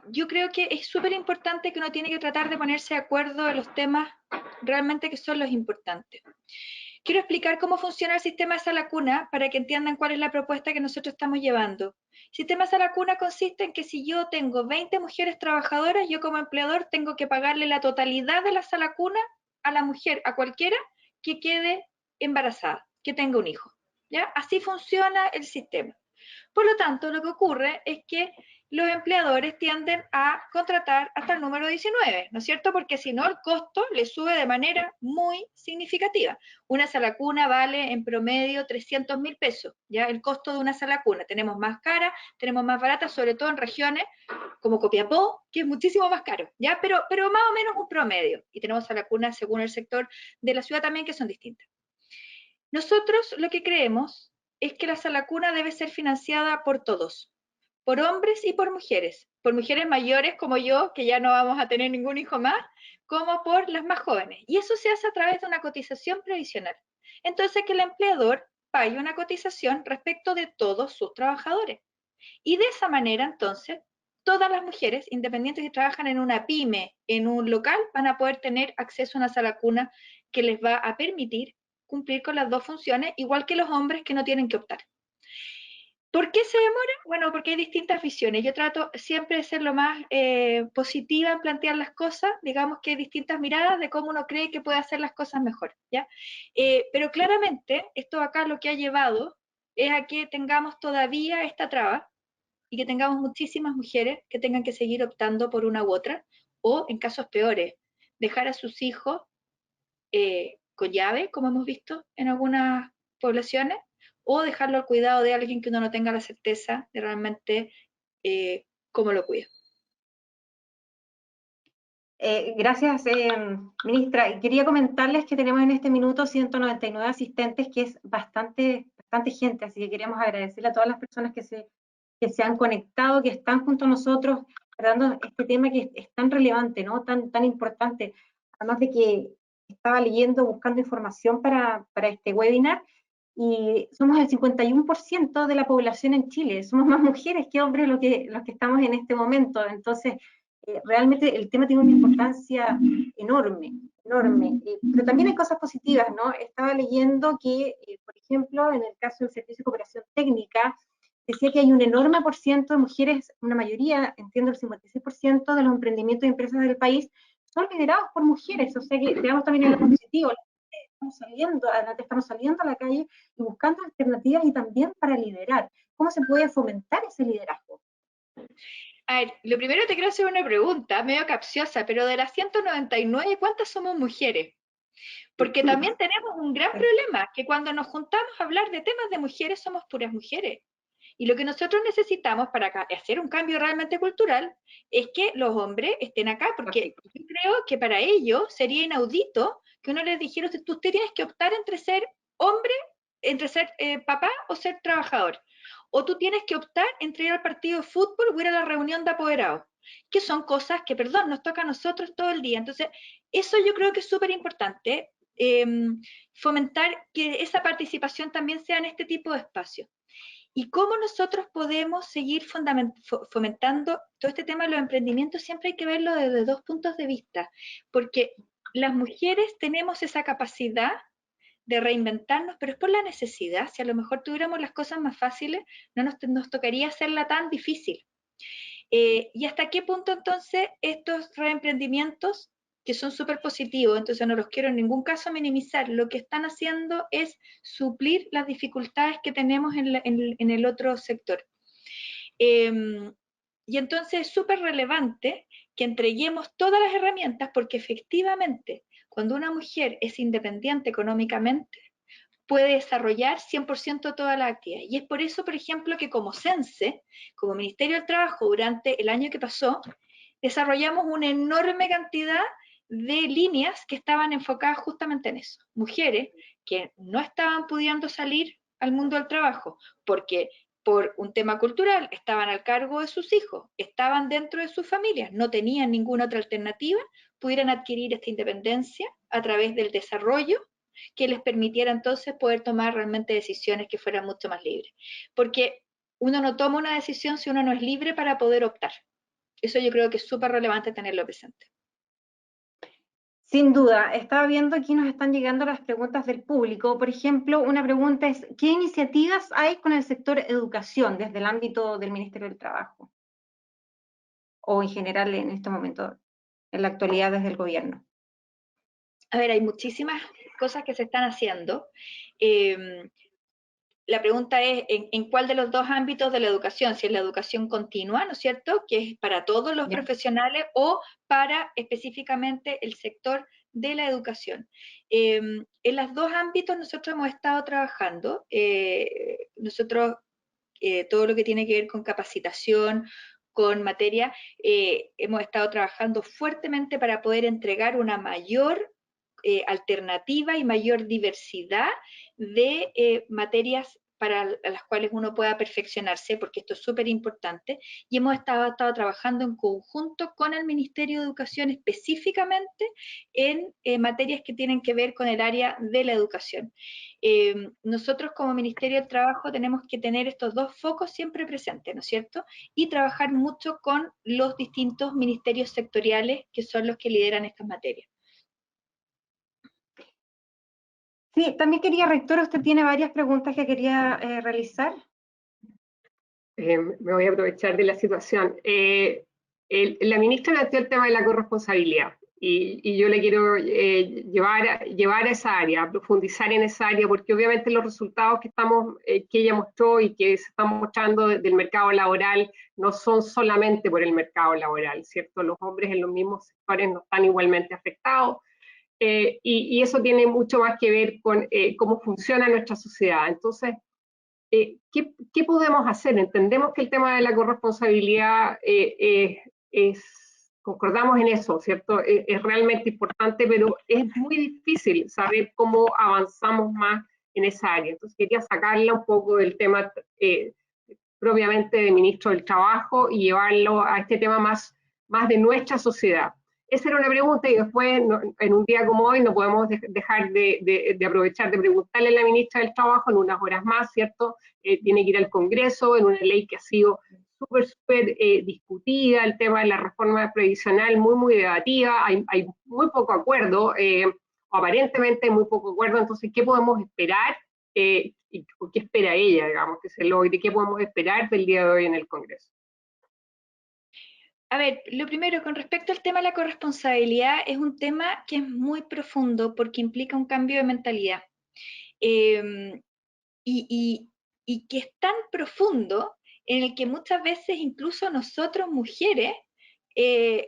yo creo que es súper importante que uno tiene que tratar de ponerse de acuerdo en los temas realmente que son los importantes. Quiero explicar cómo funciona el sistema de sala cuna para que entiendan cuál es la propuesta que nosotros estamos llevando. El sistema de sala cuna consiste en que si yo tengo 20 mujeres trabajadoras, yo como empleador tengo que pagarle la totalidad de la sala cuna a la mujer, a cualquiera que quede embarazada, que tenga un hijo. ¿Ya? Así funciona el sistema. Por lo tanto, lo que ocurre es que los empleadores tienden a contratar hasta el número 19, ¿no es cierto? Porque si no, el costo le sube de manera muy significativa. Una sala cuna vale en promedio 300.000 pesos, ¿ya? El costo de una sala cuna. Tenemos más cara, tenemos más barata, sobre todo en regiones como Copiapó, que es muchísimo más caro, ¿ya? Pero más o menos un promedio. Y tenemos sala cuna según el sector de la ciudad también, que son distintas. Nosotros lo que creemos es que la sala cuna debe ser financiada por todos, por hombres y por mujeres mayores como yo, que ya no vamos a tener ningún hijo más, como por las más jóvenes. Y eso se hace a través de una cotización previsional. Entonces, que el empleador pague una cotización respecto de todos sus trabajadores. Y de esa manera, entonces, todas las mujeres, independientes que trabajan en una pyme, en un local, van a poder tener acceso a una sala cuna que les va a permitir cumplir con las dos funciones, igual que los hombres que no tienen que optar. ¿Por qué se demora? Bueno, porque hay distintas visiones. Yo trato siempre de ser lo más positiva en plantear las cosas. Digamos que hay distintas miradas de cómo uno cree que puede hacer las cosas mejor, ¿ya? Pero claramente, esto acá lo que ha llevado es a que tengamos todavía esta traba y que tengamos muchísimas mujeres que tengan que seguir optando por una u otra, o en casos peores, dejar a sus hijos con llave, como hemos visto en algunas poblaciones, o dejarlo al cuidado de alguien que uno no tenga la certeza de realmente cómo lo cuida. Gracias, ministra. Quería comentarles que tenemos en este minuto 199 asistentes, que es bastante gente, así que queremos agradecerle a todas las personas que se han conectado, que están junto a nosotros, tratando este tema que es tan relevante, ¿no? Tan importante. Además de que estaba leyendo, buscando información para este webinar, y somos el 51% de la población en Chile, somos más mujeres que hombres los que estamos en este momento, entonces realmente el tema tiene una importancia enorme, pero también hay cosas positivas, ¿no? Estaba leyendo que, por ejemplo, en el caso del Servicio de Cooperación Técnica, decía que hay un enorme por ciento de mujeres, una mayoría, entiendo el 56% de los emprendimientos y empresas del país son liderados por mujeres, o sea que veamos también en lo positivo, estamos saliendo a la calle y buscando alternativas y también para liderar. ¿Cómo se puede fomentar ese liderazgo? A ver, lo primero te quiero hacer una pregunta, medio capciosa, pero de las 199, ¿cuántas somos mujeres? Porque también tenemos un gran problema, que cuando nos juntamos a hablar de temas de mujeres, somos puras mujeres. Y lo que nosotros necesitamos para hacer un cambio realmente cultural es que los hombres estén acá, porque yo creo que para ellos sería inaudito que uno les dijera, usted tienes que optar entre ser hombre, entre ser papá o ser trabajador. O tú tienes que optar entre ir al partido de fútbol o ir a la reunión de apoderados, que son cosas que, perdón, nos toca a nosotros todo el día. Entonces, eso yo creo que es súper importante, fomentar que esa participación también sea en este tipo de espacios. ¿Y cómo nosotros podemos seguir fomentando todo este tema de los emprendimientos? Siempre hay que verlo desde dos puntos de vista, porque las mujeres tenemos esa capacidad de reinventarnos, pero es por la necesidad. Si a lo mejor tuviéramos las cosas más fáciles, no nos tocaría hacerla tan difícil. ¿Y hasta qué punto entonces estos reemprendimientos, que son súper positivos, entonces no los quiero en ningún caso minimizar, lo que están haciendo es suplir las dificultades que tenemos en el otro sector? Y entonces es súper relevante que entreguemos todas las herramientas, porque efectivamente, cuando una mujer es independiente económicamente, puede desarrollar 100% toda la actividad. Y es por eso, por ejemplo, que como CENSE, como Ministerio del Trabajo, durante el año que pasó, desarrollamos una enorme cantidad de líneas que estaban enfocadas justamente en eso. Mujeres que no estaban pudiendo salir al mundo del trabajo porque por un tema cultural estaban al cargo de sus hijos, estaban dentro de sus familias, no tenían ninguna otra alternativa, pudieran adquirir esta independencia a través del desarrollo que les permitiera entonces poder tomar realmente decisiones que fueran mucho más libres. Porque uno no toma una decisión si uno no es libre para poder optar. Eso yo creo que es súper relevante tenerlo presente. Sin duda, estaba viendo aquí nos están llegando las preguntas del público. Por ejemplo, una pregunta es, ¿qué iniciativas hay con el sector educación desde el ámbito del Ministerio del Trabajo? O en general en este momento, en la actualidad desde el gobierno. A ver, hay muchísimas cosas que se están haciendo. La pregunta es, ¿en cuál de los dos ámbitos de la educación? Si es la educación continua, ¿no es cierto?, que es para todos los profesionales, o para específicamente el sector de la educación. En los dos ámbitos nosotros hemos estado trabajando. Todo lo que tiene que ver con capacitación, con materia, hemos estado trabajando fuertemente para poder entregar una mayor alternativa y mayor diversidad de materias para las cuales uno pueda perfeccionarse, porque esto es súper importante, y hemos estado trabajando en conjunto con el Ministerio de Educación específicamente en materias que tienen que ver con el área de la educación. Nosotros como Ministerio del Trabajo tenemos que tener estos dos focos siempre presentes, ¿no es cierto? Y trabajar mucho con los distintos ministerios sectoriales que son los que lideran estas materias. Sí, también quería, rectora, usted tiene varias preguntas que quería realizar. Me voy a aprovechar de la situación. La ministra planteó el tema de la corresponsabilidad y yo le quiero llevar a esa área, a profundizar en esa área, porque obviamente los resultados que ella mostró y que se están mostrando del mercado laboral no son solamente por el mercado laboral, ¿cierto? Los hombres en los mismos sectores no están igualmente afectados. Y eso tiene mucho más que ver con cómo funciona nuestra sociedad. Entonces, ¿qué podemos hacer? Entendemos que el tema de la corresponsabilidad concordamos en eso, ¿cierto? Es realmente importante, pero es muy difícil saber cómo avanzamos más en esa área. Entonces quería sacarla un poco del tema propiamente de ministro del Trabajo y llevarlo a este tema más de nuestra sociedad. Esa era una pregunta y después, en un día como hoy, no podemos dejar de aprovechar de preguntarle a la ministra del Trabajo en unas horas más, ¿cierto? Tiene que ir al Congreso en una ley que ha sido súper discutida, el tema de la reforma previsional muy debatida, hay muy poco acuerdo, aparentemente hay muy poco acuerdo, entonces, ¿qué podemos esperar? ¿Y qué espera ella, digamos, que se logre? ¿Qué podemos esperar del día de hoy en el Congreso? A ver, lo primero, con respecto al tema de la corresponsabilidad, es un tema que es muy profundo porque implica un cambio de mentalidad. Eh, y que es tan profundo en el que muchas veces incluso nosotros mujeres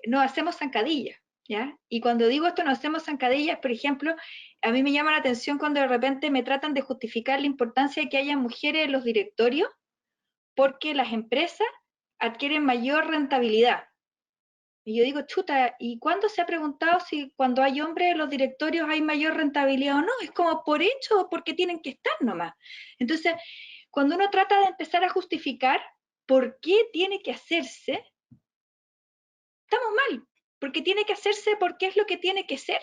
nos hacemos zancadillas, ¿ya? Y cuando digo esto, nos hacemos zancadillas, por ejemplo, a mí me llama la atención cuando de repente me tratan de justificar la importancia de que haya mujeres en los directorios porque las empresas adquieren mayor rentabilidad. Y yo digo, chuta, ¿y cuándo se ha preguntado si cuando hay hombres en los directorios hay mayor rentabilidad o no? Es como por hecho, porque tienen que estar nomás. Entonces, cuando uno trata de empezar a justificar por qué tiene que hacerse, estamos mal, porque tiene que hacerse porque es lo que tiene que ser.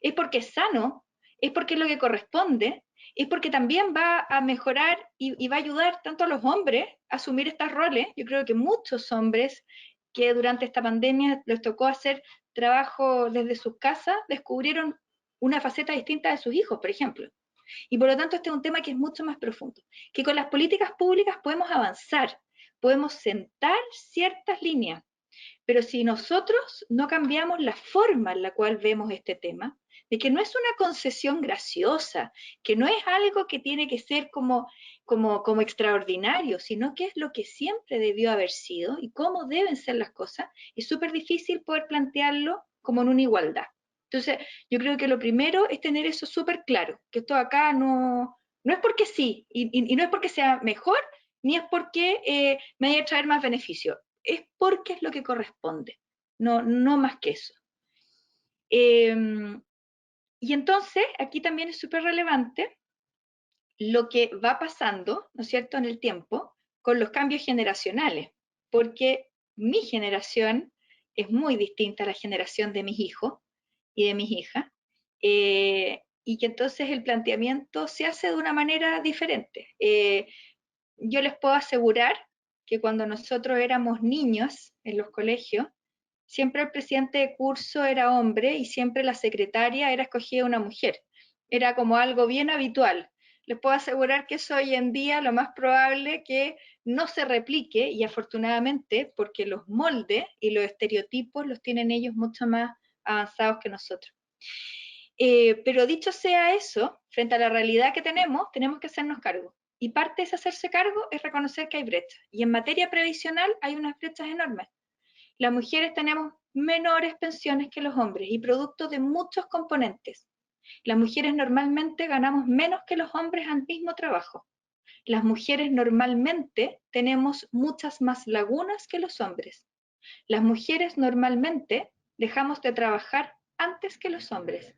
Es porque es sano, es porque es lo que corresponde, es porque también va a mejorar y va a ayudar tanto a los hombres a asumir estos roles. Yo creo que muchos hombres que durante esta pandemia les tocó hacer trabajo desde sus casas, descubrieron una faceta distinta de sus hijos, por ejemplo. Y por lo tanto este es un tema que es mucho más profundo, que con las políticas públicas podemos avanzar, podemos sentar ciertas líneas, pero si nosotros no cambiamos la forma en la cual vemos este tema, de que no es una concesión graciosa, que no es algo que tiene que ser como extraordinario, sino que es lo que siempre debió haber sido y cómo deben ser las cosas, es súper difícil poder plantearlo como en una igualdad. Entonces, yo creo que lo primero es tener eso súper claro, que esto acá no es porque sí, y no es porque sea mejor, ni es porque me vaya a traer más beneficio, es porque es lo que corresponde, no más que eso. Y entonces, aquí también es súper relevante lo que va pasando, ¿no es cierto?, en el tiempo, con los cambios generacionales, porque mi generación es muy distinta a la generación de mis hijos y de mis hijas, y que entonces el planteamiento se hace de una manera diferente. Yo les puedo asegurar que cuando nosotros éramos niños en los colegios, siempre el presidente de curso era hombre y siempre la secretaria era escogida una mujer. Era como algo bien habitual. Les puedo asegurar que eso hoy en día lo más probable que no se replique, y afortunadamente porque los moldes y los estereotipos los tienen ellos mucho más avanzados que nosotros. Pero dicho sea eso, frente a la realidad que tenemos que hacernos cargo. Y parte de ese hacerse cargo es reconocer que hay brechas. Y en materia previsional hay unas brechas enormes. Las mujeres tenemos menores pensiones que los hombres y producto de muchos componentes. Las mujeres normalmente ganamos menos que los hombres al mismo trabajo. Las mujeres normalmente tenemos muchas más lagunas que los hombres. Las mujeres normalmente dejamos de trabajar antes que los hombres.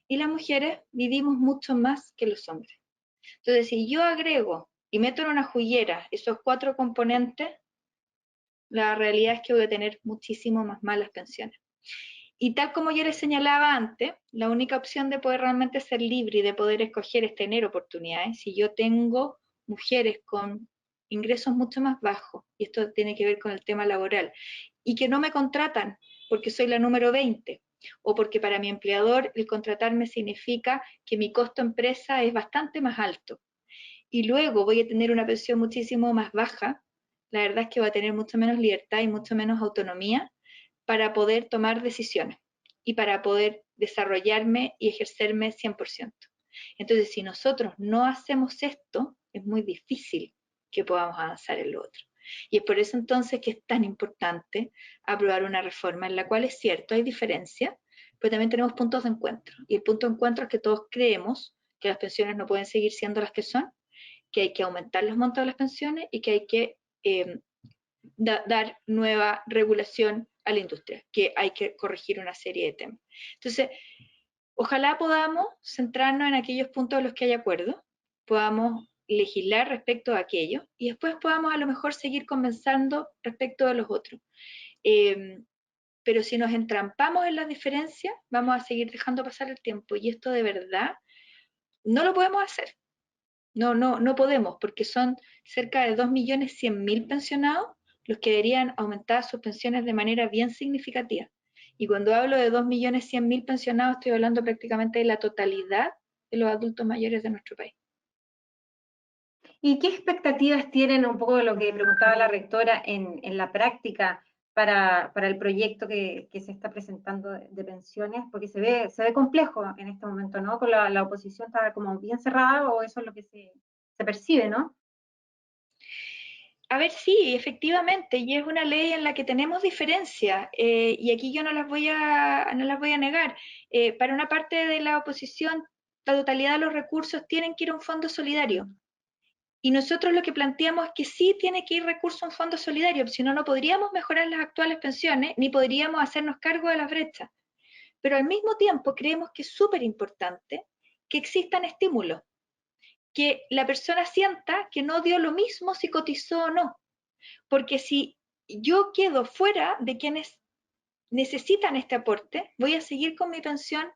Y las mujeres vivimos mucho más que los hombres. Entonces, si yo agrego y meto en una juguera esos 4 componentes, la realidad es que voy a tener muchísimo más malas pensiones. Y tal como yo les señalaba antes, la única opción de poder realmente ser libre y de poder escoger es tener oportunidades. Si yo tengo mujeres con ingresos mucho más bajos, y esto tiene que ver con el tema laboral, y que no me contratan porque soy la número 20, o porque para mi empleador el contratarme significa que mi costo empresa es bastante más alto, y luego voy a tener una pensión muchísimo más baja, la verdad es que voy a tener mucho menos libertad y mucho menos autonomía para poder tomar decisiones y para poder desarrollarme y ejercerme 100%. Entonces, si nosotros no hacemos esto, es muy difícil que podamos avanzar en lo otro. Y es por eso entonces que es tan importante aprobar una reforma en la cual es cierto, hay diferencias, pero también tenemos puntos de encuentro. Y el punto de encuentro es que todos creemos que las pensiones no pueden seguir siendo las que son, que hay que aumentar los montos de las pensiones y que hay que dar nueva regulación a la industria, que hay que corregir una serie de temas. Entonces, ojalá podamos centrarnos en aquellos puntos en los que hay acuerdo, podamos legislar respecto a aquello y después podamos a lo mejor seguir conversando respecto de los otros. Pero si nos entrampamos en las diferencias, vamos a seguir dejando pasar el tiempo y esto de verdad no lo podemos hacer. No podemos, porque son cerca de 2.100.000 pensionados los que deberían aumentar sus pensiones de manera bien significativa. Y cuando hablo de 2.100.000 pensionados, estoy hablando prácticamente de la totalidad de los adultos mayores de nuestro país. ¿Y qué expectativas tienen, un poco de lo que preguntaba la rectora, en la práctica para el proyecto que se está presentando de pensiones? Porque se ve complejo en este momento, ¿no? Con la oposición está como bien cerrada, o eso es lo que se percibe, ¿no? A ver, sí, efectivamente, y es una ley en la que tenemos diferencias, y aquí yo no las voy a negar. Para una parte de la oposición, la totalidad de los recursos tienen que ir a un fondo solidario. Y nosotros lo que planteamos es que sí tiene que ir recurso a un fondo solidario, si no, no podríamos mejorar las actuales pensiones, ni podríamos hacernos cargo de las brechas. Pero al mismo tiempo creemos que es súper importante que existan estímulos, que la persona sienta que no dio lo mismo si cotizó o no. Porque si yo quedo fuera de quienes necesitan este aporte, voy a seguir con mi pensión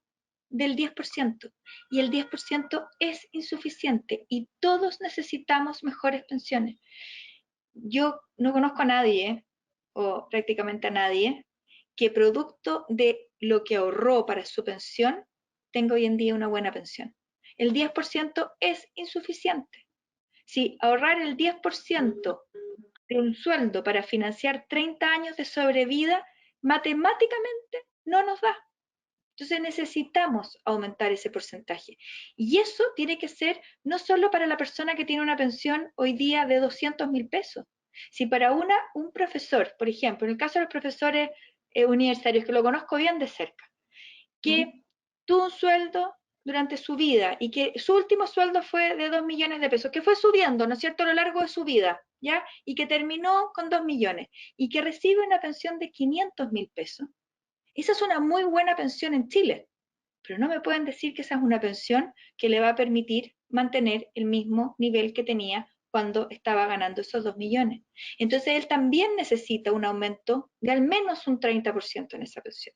del 10%. Y el 10% es insuficiente y todos necesitamos mejores pensiones. Yo no conozco a nadie, o prácticamente a nadie, que producto de lo que ahorró para su pensión tenga hoy en día una buena pensión. El 10% es insuficiente. Si ahorrar el 10% de un sueldo para financiar 30 años de sobrevida, matemáticamente no nos da. Entonces necesitamos aumentar ese porcentaje. Y eso tiene que ser no solo para la persona que tiene una pensión hoy día de 200.000 pesos. Si para un profesor, por ejemplo, en el caso de los profesores universitarios, que lo conozco bien de cerca, que tuvo un sueldo durante su vida y que su último sueldo fue de 2 millones de pesos, que fue subiendo, ¿no es cierto?, a lo largo de su vida, ¿ya? Y que terminó con 2 millones y que recibe una pensión de 500.000 pesos. Esa es una muy buena pensión en Chile, pero no me pueden decir que esa es una pensión que le va a permitir mantener el mismo nivel que tenía cuando estaba ganando esos 2 millones. Entonces él también necesita un aumento de al menos un 30% en esa pensión.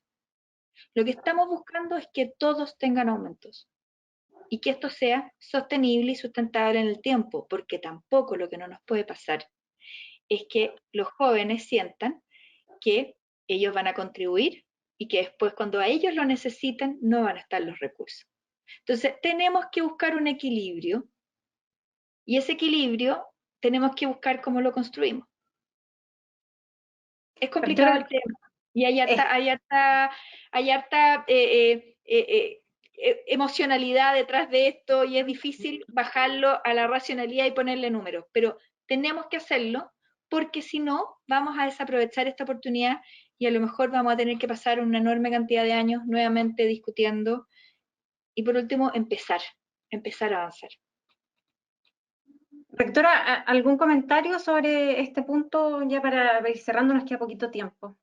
Lo que estamos buscando es que todos tengan aumentos y que esto sea sostenible y sustentable en el tiempo, porque tampoco lo que no nos puede pasar es que los jóvenes sientan que ellos van a contribuir y que después cuando a ellos lo necesiten no van a estar los recursos. Entonces tenemos que buscar un equilibrio y ese equilibrio tenemos que buscar cómo lo construimos. Es complicado el tema y hay harta emocionalidad detrás de esto y es difícil bajarlo a la racionalidad y ponerle números, pero tenemos que hacerlo porque si no vamos a desaprovechar esta oportunidad y a lo mejor vamos a tener que pasar una enorme cantidad de años nuevamente discutiendo y por último empezar a avanzar. Rectora, ¿algún comentario sobre este punto ya para ir cerrando? Nos queda poquito tiempo.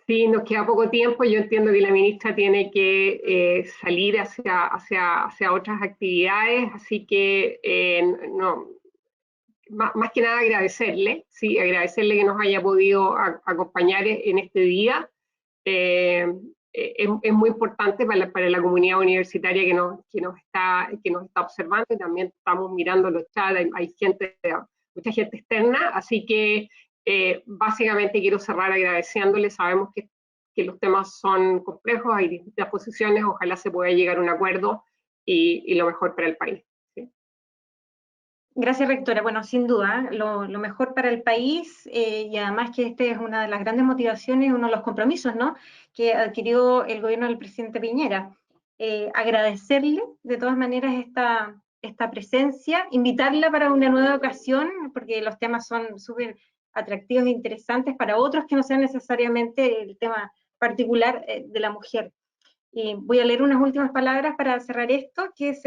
Sí, nos queda poco tiempo. Yo entiendo que la ministra tiene que salir hacia otras actividades, así que no, más que nada agradecerle, ¿sí? Agradecerle que nos haya podido acompañar en este día. Es muy importante para la comunidad universitaria que nos está observando y también estamos mirando los chats, hay mucha gente externa, así que básicamente quiero cerrar agradeciéndole, sabemos que los temas son complejos, hay distintas posiciones, ojalá se pueda llegar a un acuerdo y lo mejor para el país. ¿Sí? Gracias, rectora. Bueno, sin duda, lo mejor para el país y además que este es una de las grandes motivaciones, uno de los compromisos, ¿no?, que adquirió el gobierno del presidente Piñera. Agradecerle de todas maneras esta presencia, invitarla para una nueva ocasión, porque los temas son súper atractivos e interesantes para otros que no sean necesariamente el tema particular de la mujer. Y voy a leer unas últimas palabras para cerrar esto, que es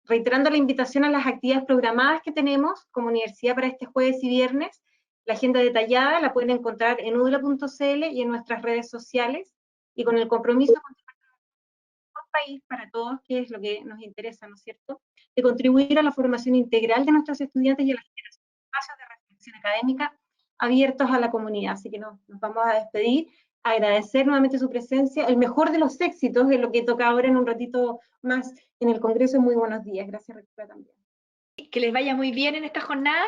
reiterando la invitación a las actividades programadas que tenemos como universidad para este jueves y viernes. La agenda detallada la pueden encontrar en udla.cl y en nuestras redes sociales, y con el compromiso de un país para todos, que es lo que nos interesa, ¿no es cierto?, de contribuir a la formación integral de nuestros estudiantes y a la generación de espacios de reflexión académica abiertos a la comunidad. Así que nos vamos a despedir, agradecer nuevamente su presencia, el mejor de los éxitos de lo que toca ahora en un ratito más en el Congreso. Muy buenos días. Gracias, rectora, también. Que les vaya muy bien en esta jornada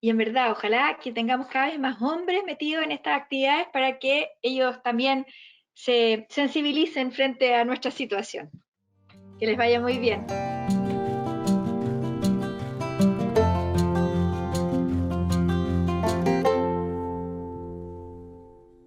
y en verdad, ojalá que tengamos cada vez más hombres metidos en estas actividades para que ellos también se sensibilicen frente a nuestra situación. Que les vaya muy bien.